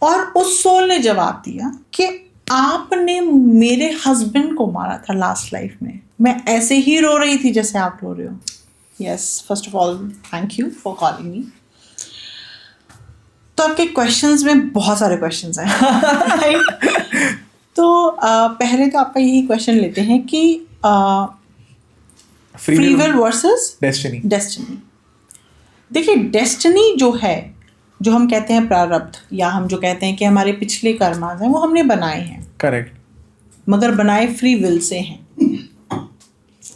और उस सोल ने जवाब दिया कि आपने मेरे हस्बैंड को मारा था लास्ट लाइफ में, मैं ऐसे ही रो रही थी जैसे आप रो रहे हो. Yes, first of all thank you for calling me. तो आपके क्वेश्चंस में बहुत सारे क्वेश्चंस हैं. तो पहले तो आपका यही क्वेश्चन लेते हैं कि फ्री विल वर्सेस डेस्टिनी. देखिए, डेस्टिनी जो है, जो हम कहते हैं प्रारब्ध, या हम जो कहते हैं कि हमारे पिछले कर्मास हैं, वो हमने बनाए हैं. करेक्ट. मगर बनाए फ्री विल से हैं.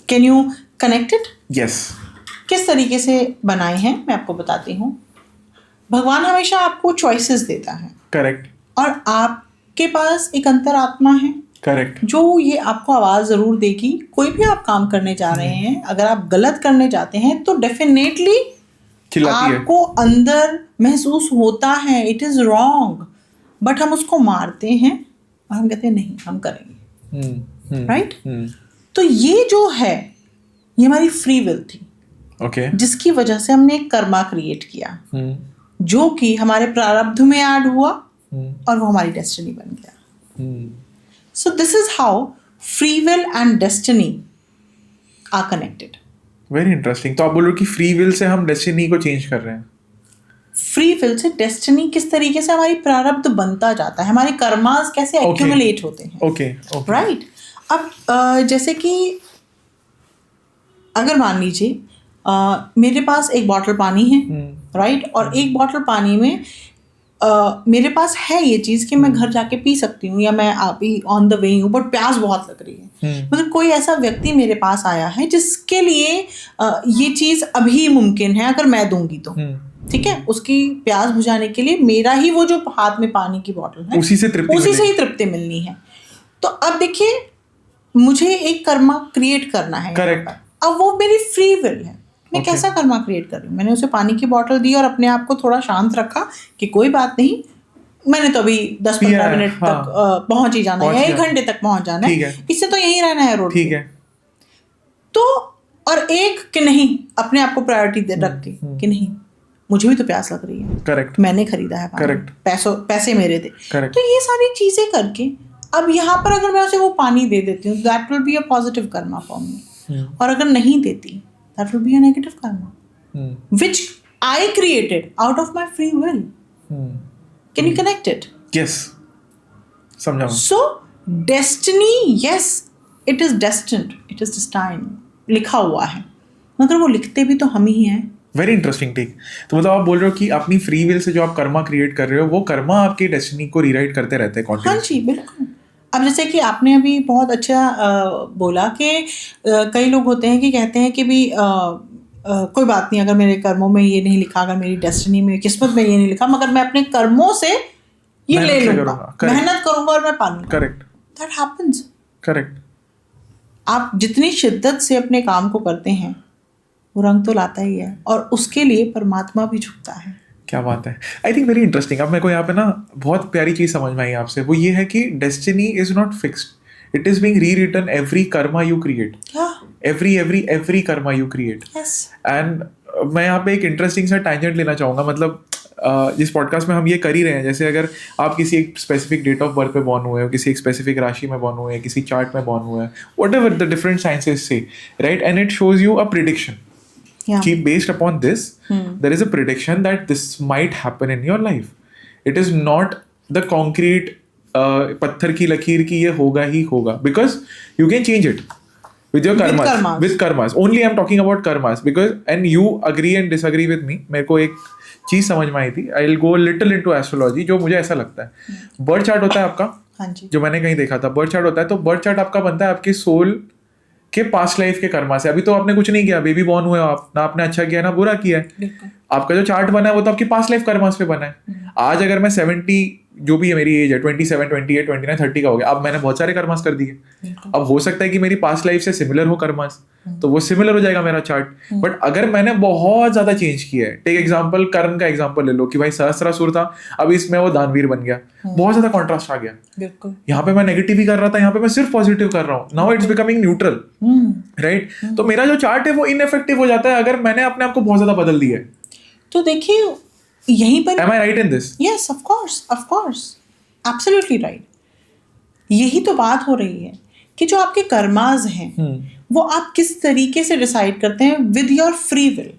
Can you connect it? Yes. किस तरीके से बनाए हैं मैं आपको बताती हूँ. भगवान हमेशा आपको चॉइसेस देता है. करेक्ट. और आपके पास एक अंतरात्मा है. करेक्ट. जो ये आपको आवाज़ ज़रूर देगी. कोई भी आप काम करने जा रहे हैं, अगर आप गलत करने जाते हैं तो डेफिनेटली आपको अंदर महसूस होता है इट इज़ रॉन्ग, बट हम उसको मारते हैं और हम कहते हैं नहीं, हम करेंगे. राइट. तो ये जो है, ये हमारी फ्री विल थी. ओके. जिसकी वजह से हमने एक कर्मा क्रिएट किया, जो कि हमारे प्रारब्ध में ऐड हुआ और वो हमारी डेस्टिनी बन गया. So this is how free will and destiny are connected. Very interesting. तो आप बोल रहे हो कि फ्री विल से हम डेस्टिनी को चेंज कर रहे हैं. फ्री विल से डेस्टिनी किस तरीके से हमारी प्रारब्ध बनता जाता है, हमारे कर्मास कैसे एक्यूमुलेट होते हैं. ओके. राइट. अब जैसे कि अगर मान लीजिए मेरे पास एक बॉटल पानी है. राइट. और एक बॉटल पानी में मेरे पास है ये चीज़ कि मैं घर जाके पी सकती हूँ, या मैं अभी ऑन द वे हूँ बट प्यास बहुत लग रही है. मतलब कोई ऐसा व्यक्ति मेरे पास आया है जिसके लिए ये चीज़ अभी मुमकिन है अगर मैं दूंगी तो. ठीक है. उसकी प्यास बुझाने के लिए मेरा ही वो जो हाथ में पानी की बॉटल है, उसी से ही तृप्ति मिलनी है. तो अब देखिए, मुझे एक कर्मा क्रिएट करना है. करेक्ट. अब वो मेरी फ्री विल है. मैं कैसा कर्मा क्रिएट कर रही हूँ. मैंने उसे पानी की बोतल दी और अपने आप को थोड़ा शांत रखा कि कोई बात नहीं, मैंने तो अभी 10-15 मिनट तक पहुंच ही जाना है, 1 घंटे तक पहुंच जाना है, इससे तो यहीं रहना है रोड. ठीक है. तो और एक कि नहीं, अपने आप को प्रायोरिटी रख के कि नहीं, मुझे भी तो प्यास लग रही है. करेक्ट. मैंने खरीदा है पानी. पैसे मेरे थे. तो ये सारी चीजें करके अब यहाँ पर अगर मैं उसे वो पानी दे देती हूँ, that will be a positive Karma for me. और अगर नहीं देती, that will be a negative karma, which I created out of my free will. Can you connect it? Yes. समझा. So destiny, yes, it is destined, it is destined, लिखा हुआ है, मगर वो लिखते भी तो हम ही हैं. Very interesting. ठीक. तो मतलब आप बोल रहे हो कि अपनी फ्री विल से जो आप कर्मा क्रिएट कर रहे हो, वो कर्मा आपकी डेस्टिनी को रीराइट करते रहते हैं. हाँ जी, बिल्कुल. अब जैसे कि आपने अभी बहुत अच्छा बोला कि कई लोग होते हैं कि कहते हैं कि भी कोई बात नहीं, अगर मेरे कर्मों में ये नहीं लिखा, अगर मेरी डेस्टिनी में, किस्मत में ये नहीं लिखा, मगर मैं अपने कर्मों से ये ले लूंगा, मेहनत करूंगा और मैं पा लूंगा. करेक्ट. That happens. करेक्ट. आप जितनी शिद्दत से अपने काम को करते हैं, वो रंग तो लाता ही है, और उसके लिए परमात्मा भी झुकता है. क्या बात है. I think very interesting. अब मेरे को यहाँ पे ना बहुत प्यारी चीज समझ में आई आपसे. वो ये है कि destiny is not fixed, it is being rewritten every Karma you create. Every Karma you create. And मैं यहाँ पे एक इंटरेस्टिंग सा टैंजेंट लेना चाहूँगा. मतलब जिस पॉडकास्ट में हम ये कर ही रहे हैं, जैसे अगर आप किसी एक स्पेसिफिक डेट ऑफ बर्थ पे बॉर्न हुए हो, किसी एक स्पेसिफिक राशि में बॉर्न हुए हैं, किसी चार्ट में बॉर्न हुए हैं, व्हाटएवर द डिफरेंट साइंसेस से, right, and it shows you a prediction. Keep based upon this, there is a prediction that this might happen in your life. It is not the concrete पत्थर की लकीर की ये होगा ही होगा, because you can change it with your karmas. With karmas. Only I'm talking about karmas, because and you agree and disagree with me. मेरे को एक चीज समझ में आई थी. I'll go a little into astrology, जो मुझे ऐसा लगता है. बर्थ चार्ट होता है आपका. हाँ जी. जो मैंने कहीं देखा था, बर्थ चार्ट होता है. तो बर्थ चार्ट आपका बनता है आपके सोल के पास्ट लाइफ के कर्मा से. अभी तो आपने कुछ नहीं किया, बेबी बॉर्न हुए आप, ना आपने अच्छा किया ना बुरा किया है. आपका जो चार्ट बना है वो तो आपकी पास्ट लाइफ कर्मास पे बना है. आज अगर मैं 70, जो भी है मेरी एज है, 27, 28, 29, 30 का हो गया, अब मैंने बहुत सारे कर्मास कर दिए. अब हो सकता है कि मेरी पास्ट लाइफ से सिमिलर हो कर्मास, तो वो सिमिलर हो जाएगा मेरा चार्ट. बट अगर मैंने बहुत ज्यादा चेंज किया है, टेक एग्जांपल कर्ण का एग्जांपल ले लो कि भाई सहस्त्रासुर था, अब इसमें वो दानवीर बन गया, बहुत ज्यादा कॉन्ट्रास्ट आ गया. यहाँ पे मैं नेगेटिव ही कर रहा था, यहाँ पे मैं सिर्फ पॉजिटिव कर रहा हूँ. Now it's becoming neutral, right. तो मेरा जो चार्ट है वो इनइफेक्टिव हो जाता है अगर मैंने अपने आप को बहुत ज्यादा बदल दिया है. तो देखिए, यहीं पर Am I right in this? Yes of course absolutely right. यही तो बात हो रही है कि जो आपके कर्मास हैं वो आप किस तरीके से डिसाइड करते हैं विद योर फ्री विल।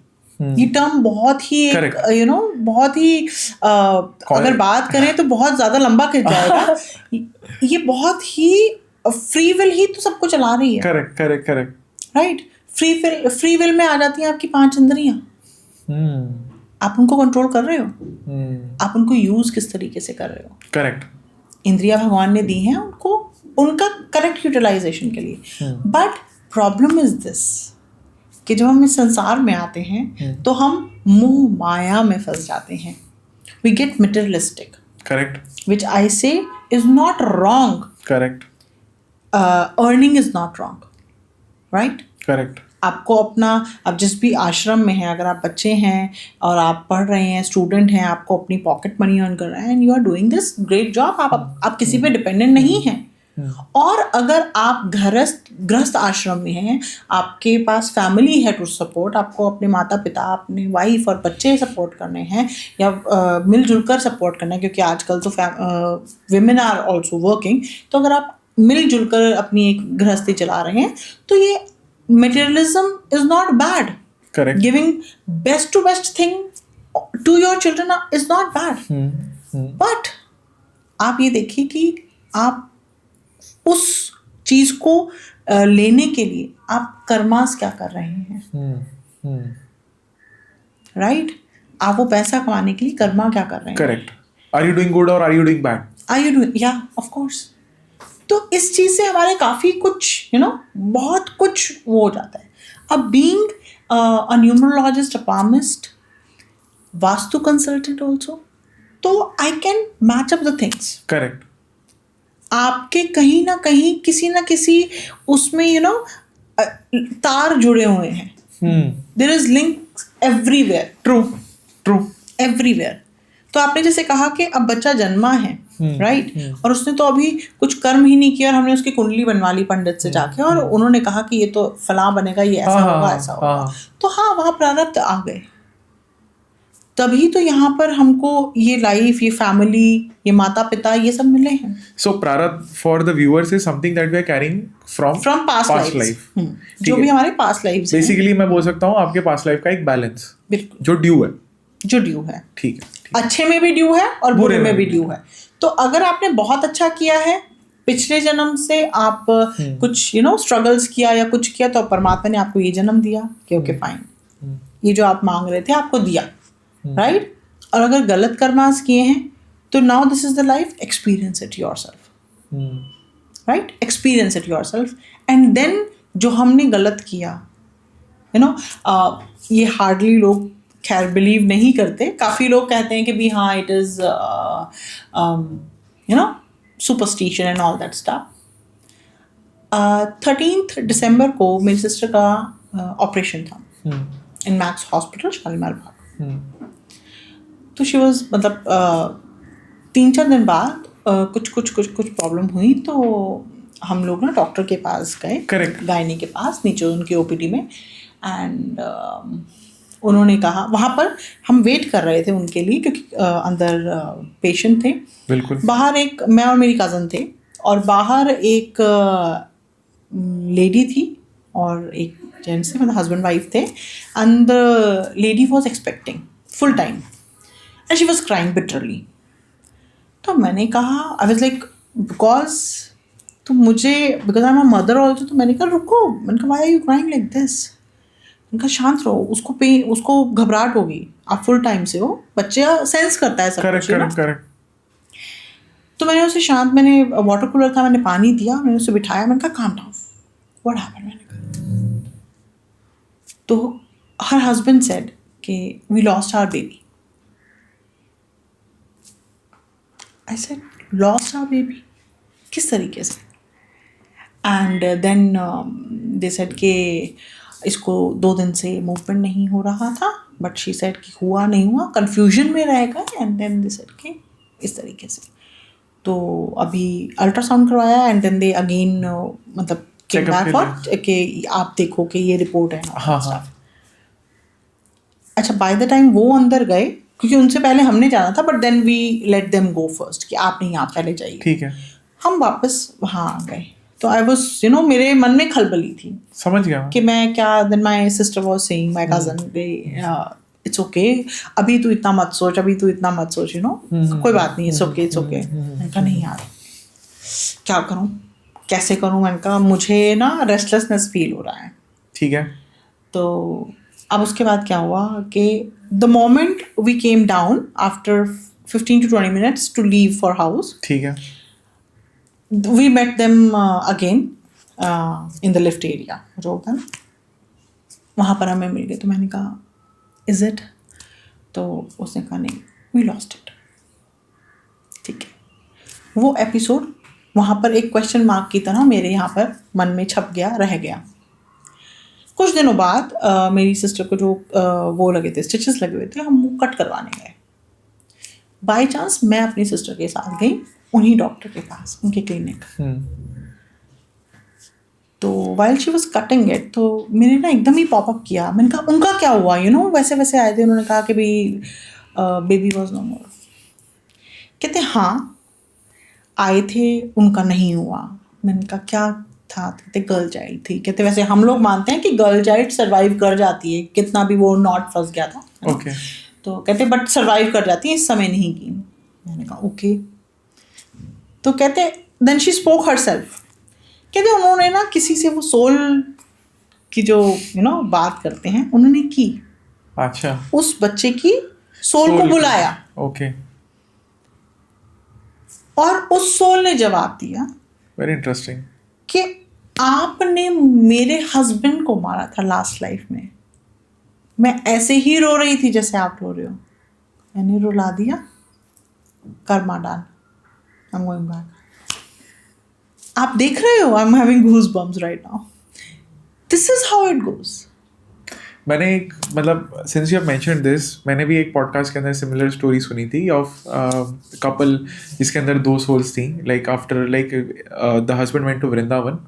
ये टर्म बहुत ही एक बहुत ही अगर बात करें तो बहुत ज्यादा लंबा खिंच जाएगा। ये बहुत ही फ्री विल ही तो सबको चला रही है। Correct right. फ्री विल में आ जाती हैं आपकी 5 इंद्रियां। आप उनको कंट्रोल कर रहे हो, आप उनको यूज किस तरीके से कर रहे हो। करेक्ट। इंद्रियां भगवान ने दी हैं उनको उनका करेक्ट यूटिलाइजेशन के लिए। बट प्रॉब्लम इज दिस कि जब हम इस संसार में आते हैं तो हम मोह माया में फंस जाते हैं। We get materialistic. Correct. Which I say is not wrong. Correct. Earning is not wrong. Right. Correct. आपको अपना, आप जिस भी आश्रम में हैं, अगर आप बच्चे हैं और आप पढ़ रहे हैं, स्टूडेंट हैं, आपको अपनी पॉकेट मनी अर्न कर रहे हैं and you are doing this great job. आप किसी पे डिपेंडेंट नहीं हैं। और अगर आप गृहस्थ आश्रम में हैं, आपके पास फैमिली है टू सपोर्ट, आपको अपने माता पिता, अपने वाइफ और बच्चे सपोर्ट करने हैं या मिलजुल कर सपोर्ट करना है, क्योंकि आजकल तो विमेन आर ऑल्सो वर्किंग। तो अगर आप मिलजुल कर अपनी एक गृहस्थी चला रहे हैं तो ये materialism is not bad. Correct. Giving best to best thing to your children is not bad. But आप ये देखिए कि आप उस चीज को लेने के लिए आप कर्मास क्या कर रहे हैं। राइट। आप वो पैसा कमाने के लिए कर्मा क्या कर रहे हैं। Correct. Are you doing good और are you doing bad. Are you doing, या ऑफ कोर्स। तो इस चीज से हमारे काफी कुछ बहुत कुछ वो हो जाता है। अब being a numerologist, a palmist, vastu consultant also, तो I can match up the things. Correct. आपके कहीं ना कहीं किसी ना किसी उसमें तार जुड़े हुए हैं। There is link everywhere. True everywhere. तो आपने जैसे कहा कि अब बच्चा जन्मा है, राइट, और उसने तो अभी कुछ कर्म ही नहीं किया और हमने उसकी कुंडली बनवा ली पंडित से जाके और उन्होंने कहा कि ये तो फलां बनेगा, ये ऐसा होगा, ऐसा होगा। तो हाँ, वहाँ प्रारब्ध आ गए। तभी तो यहाँ पर हमको ये लाइफ, ये फैमिली, ये माता पिता, ये सब मिले हैं। सो प्रारब्ध for the viewers is something that we are carrying from past life. जो भी हमारे पास्ट लाइफ। बेसिकली मैं बोल सकता हूँ आपके पास्ट लाइफ का एक बैलेंस, बिल्कुल, जो ड्यू है। ठीक है। अच्छे में भी ड्यू है और बुरे में भी ड्यू है। तो अगर आपने बहुत अच्छा किया है पिछले जन्म से, आप कुछ स्ट्रगल्स किया या कुछ किया, तो परमात्मा ने आपको ये जन्म दिया कि ओके फाइन, ये जो आप मांग रहे थे आपको दिया, राइट। और अगर गलत कर्मास किए हैं तो now this is the life, experience it yourself, right, experience it yourself. And then जो हमने गलत किया, ये हार्डली लोग खैर बिलीव नहीं करते। काफ़ी लोग कहते हैं कि भी हाँ, it is superstition and all that stuff. 13 दिसंबर को मेरी सिस्टर का ऑपरेशन था इन मैक्स हॉस्पिटल, शालीमार बाग। तो शी वॉज, मतलब 3-4 दिन बाद कुछ प्रॉब्लम हुई, तो हम लोग ना डॉक्टर के पास गए, गायनी के पास, नीचे उनकी ओपीडी में। एंड उन्होंने कहा, वहाँ पर हम वेट कर रहे थे उनके लिए क्योंकि अंदर पेशेंट थे। बिल्कुल। बाहर एक, मैं और मेरी कज़न थे, और बाहर एक लेडी थी और एक जेंट्स थे, मतलब हस्बैंड वाइफ थे। And the lady was expecting full time and she was crying bitterly. तो मैंने कहा, I was like, because I am a mother also, तो मैंने कहा रुको, मैंने कहा why are you crying like this. उनका शांत रहो, उसको घबराहट होगी, आप फुल टाइम से हो, बच्चे सेंस करता है सब कुछ। करेक्ट। तो मैंने उसे शांत, मैंने वाटर कूलर था, मैंने पानी दिया, मैंने उसे बिठाया, मैंने कहा काम डाउन, व्हाट हैपेंड, मैंने कहा। तो हर हस्बैंड सेड कि we lost our baby. I said lost our baby किस तरीके से? एंड देन दे सेड कि इसको 2 दिन से मूवमेंट नहीं हो रहा था, बट शी सेड कि हुआ नहीं हुआ, कंफ्यूजन में रहेगा। एंड देन दे सेड कि इस तरीके से। तो अभी अल्ट्रासाउंड करवाया एंड देन दे अगेन मतलब केम बैक फॉर कि आप देखो कि ये रिपोर्ट है। अच्छा, बाय द टाइम वो अंदर गए क्योंकि उनसे पहले हमने जाना था, but then we let them go first कि आप नहीं, आप पहले जाइए। ठीक है, हम वापस वहाँ आ गए। तो आई वॉज मेरे मन में खलबली थी, समझ गया कि मैं क्या, then my sister was saying, my cousin, it's okay, अभी तू इतना मत सोच, अभी तू इतना मत सोच, कोई बात नहीं, इट्स ओके, इट्स ओके। मैंने कहा नहीं यार, क्या करूँ, कैसे करूँ? मैंने कहा मुझे ना रेस्टलेसनेस फील हो रहा है। ठीक है। तो अब उसके बाद क्या हुआ कि the moment we came down after 15 to 20 minutes to leave for house, ठीक है। we met them again in the lift area जो होता है ना, वहाँ पर हमें मिल गए। तो मैंने कहा इज इट? तो उसने कहा नहीं, वी लॉस्ट इट। ठीक है, वो एपिसोड वहाँ पर एक क्वेश्चन मार्क की तरह मेरे यहाँ पर मन में छप गया, रह गया। कुछ दिनों बाद मेरी सिस्टर को जो वो लगे थे, स्टिचेस लगे हुए थे, हम वो कट करवाने गए। बाय चांस मैं अपनी सिस्टर के साथ गई उन्हीं डॉक्टर के पास, उनके क्लिनिक। तो while she was cutting it, तो मैंने ना एकदम ही पॉपअप किया। मैंने कहा उनका क्या हुआ, वैसे वैसे आए थे। उन्होंने कहा कि भाई बेबी वॉज नो मोर। कहते हाँ आए थे, उनका नहीं हुआ। मैंने कहा क्या था? कहते गर्ल चाइल्ड थी। कहते वैसे हम लोग मानते हैं कि गर्ल चाइल्ड सर्वाइव कर जाती है, कितना भी वो नॉट फंस गया था। ओके। तो कहते बट सर्वाइव कर जाती है, इस समय नहीं की। मैंने कहा ओके। तो कहते देन शी स्पोक हरसेल्फ। कहते उन्होंने ना किसी से वो सोल की जो बात करते हैं, उन्होंने की। अच्छा। उस बच्चे की सोल को बुलाया। ओके। और उस सोल ने जवाब दिया, वेरी इंटरेस्टिंग, कि आपने मेरे हस्बैंड को मारा था लास्ट लाइफ में, मैं ऐसे ही रो रही थी जैसे आप रो रहे हो, मैंने रुला दिया, Karma done, I am going back. आप देख रहे हो, I am having goosebumps right now. This is how it goes. मैंने एक मतलब since you have mentioned this, मैंने भी एक पॉडकास्ट के अंदर सिमिलर स्टोरी सुनी थी ऑफ कपल जिसके अंदर 2 सोल्स थी। Like after like the husband went to Vrindavan,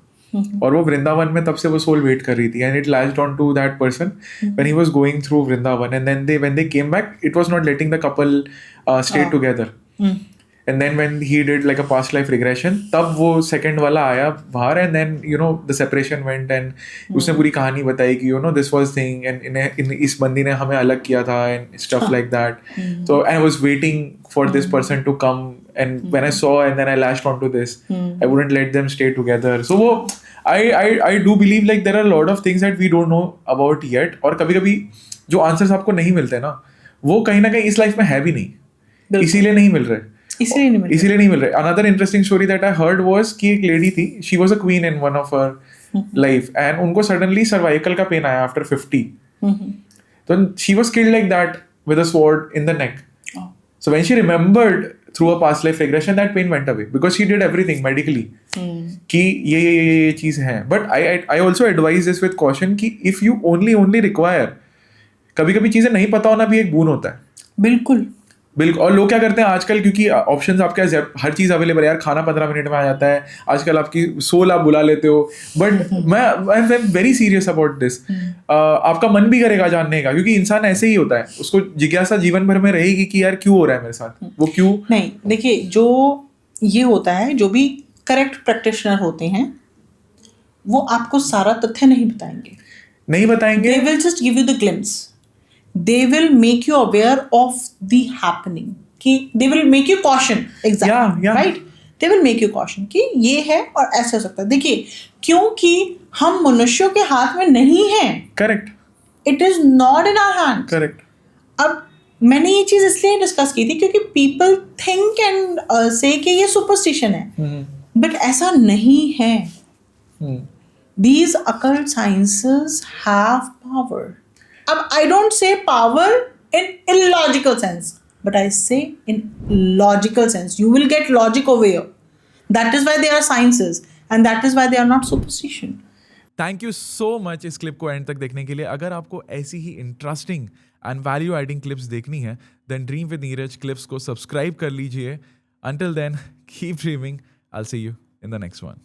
और वो वृंदावन में तब से वो सोल वेट कर रही थी, and it latched on to that person when he was going through Vrindavan, and then when they came back it was not letting the couple stay together. And then when he did like a past life regression, तब वो second वाला आया बाहर, and then the separation went, and उसने पूरी कहानी बताई कि this was thing, and इस बंदी ने हमें अलग किया था and stuff like that. So I was waiting for this person to come, and when I saw and then I latched onto this, I wouldn't let them stay together. So वो I do believe like there are a lot of things that we don't know about yet, और कभी-कभी जो answers आपको नहीं मिलते ना, वो कहीं ना कहीं इस लाइफ में है भी नहीं, इसीलिए नहीं मिल रहे। इसीलिए नहीं मिल रहे। Another interesting story that I heard was कि एक लेडी थी, she was a queen in one of her life, and उनको suddenly cervical का पेन आया after 50. So she was killed like that with a sword in the neck. So when she remembered through a past life regression, that pain went away because she did everything medically कि ये चीज़ है। But I also advise this with caution कि if you only require, कभी-कभी चीज़ें नहीं पता होना भी एक बोन होता है। बिल्कुल। और लोग क्या करते हैं आजकल, क्योंकि ऑप्शंस आपके हर चीज़ अवेलेबल है यार, खाना 15 मिनट में आ जाता है, आजकल आपकी सोल आप बुला लेते हो, बट मैं I am very serious about this. आपका मन भी करेगा जानने का, क्योंकि इंसान ऐसे ही होता है, उसको जिज्ञासा जीवन भर में रहेगी कि यार क्यों हो रहा है मेरे साथ, वो क्यों नहीं। देखिए जो ये होता है, जो भी करेक्ट प्रैक्टिशनर होते हैं वो आपको सारा तथ्य नहीं बताएंगे। They will just give you the glimpse. They will make you aware of the happening. कि they will make you caution. Exactly. Yeah. Right? They will make you caution कि ये है और ऐसे हो सकता है। देखिए क्योंकि हम मनुष्यों के हाथ में नहीं हैं। Correct. It is not in our hands. Correct. अब मैंने ये चीज़ इसलिए डिस्कस की थी क्योंकि people think and say कि ये superstition है, but ऐसा नहीं है। These occult sciences have power. I don't say power in illogical sense, but I say in logical sense. You will get logic over here. That is why they are sciences, and that is why they are not superstition. Thank you so much इस clip को end तक देखने के लिए। अगर आपको ऐसी ही interesting and value adding clips देखनी है, then dream with Neeraj clips को सब्सक्राइब कर लीजिए। Until then keep dreaming. I will see you in the next one.